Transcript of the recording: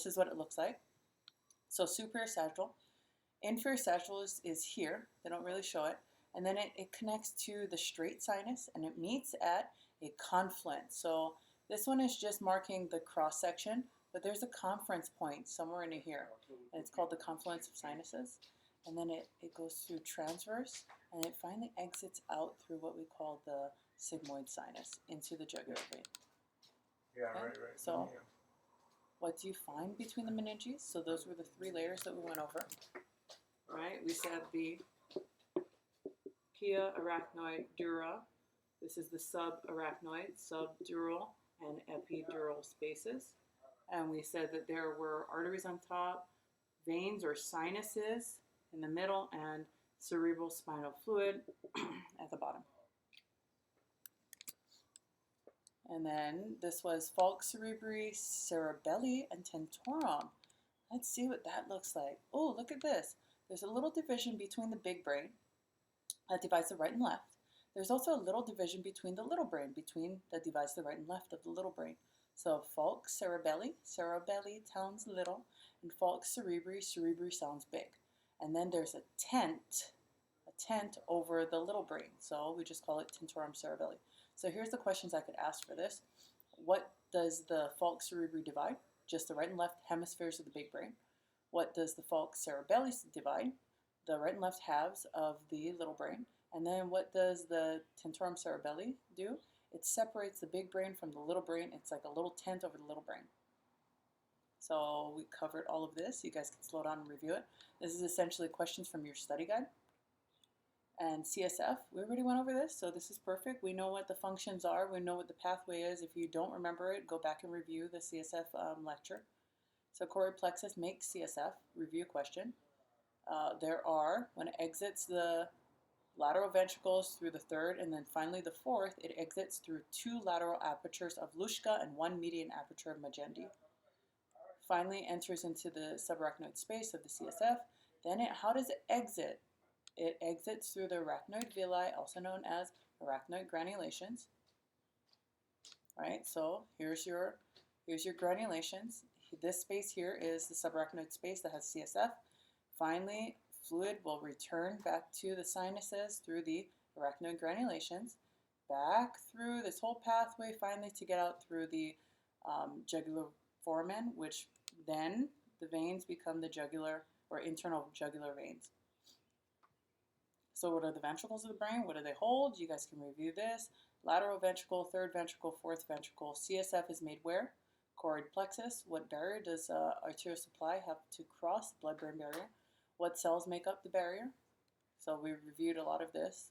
This is what it looks like. So superior sagittal. Inferior sagittal is here. They don't really show it. And then it connects to the straight sinus, and it meets at a confluence. So this one is just marking the cross section, but there's a conference point somewhere in here, and it's called the confluence of sinuses. And then it goes through transverse, and it finally exits out through what we call the sigmoid sinus into the jugular vein. Yeah, Okay? right. So Yeah. what do you find between the meninges? So those were the three layers that we went over. Right? We said the pia, arachnoid, dura. This is the subarachnoid, subdural, and epidural spaces. And we said that there were arteries on top, veins or sinuses in the middle, and cerebral spinal fluid at the bottom. And then this was falx cerebri, cerebelli, and tentorum. Let's see what that looks like. Oh, look at this. There's a little division between the big brain that divides the right and left. There's also a little division between the little brain, that divides the right and left of the little brain. So falx cerebelli, cerebelli sounds little, and falx cerebri, cerebri sounds big. And then there's a tent over the little brain. So we just call it tentorum cerebelli. So here's the questions I could ask for this. What does the falx cerebri divide? Just the right and left hemispheres of the big brain. What does the falx cerebelli divide? The right and left halves of the little brain. And then what does the tentorum cerebelli do? It separates the big brain from the little brain. It's like a little tent over the little brain. So we covered all of this. You guys can slow down and review it. This is essentially questions from your study guide. And CSF, we already went over this, so this is perfect. We know what the functions are. We know what the pathway is. If you don't remember it, go back and review the CSF lecture. So choroid plexus makes CSF. Review question. There are, when it exits the lateral ventricles through the third and then finally the fourth, it exits through 2 lateral apertures of Luschka and 1 median aperture of Magendie. Finally enters into the subarachnoid space of the CSF. Then how does it exit? It exits through the arachnoid villi, also known as arachnoid granulations. All right, so here's your granulations. This space here is the subarachnoid space that has CSF. Finally, fluid will return back to the sinuses through the arachnoid granulations, back through this whole pathway, finally to get out through the jugular foramen, which then the veins become the jugular or internal jugular veins. So what are the ventricles of the brain? What do they hold? You guys can review this. Lateral ventricle, third ventricle, fourth ventricle. CSF is made where? Choroid plexus. What barrier does arterial supply have to cross? Blood-brain barrier. What cells make up the barrier? So we reviewed a lot of this.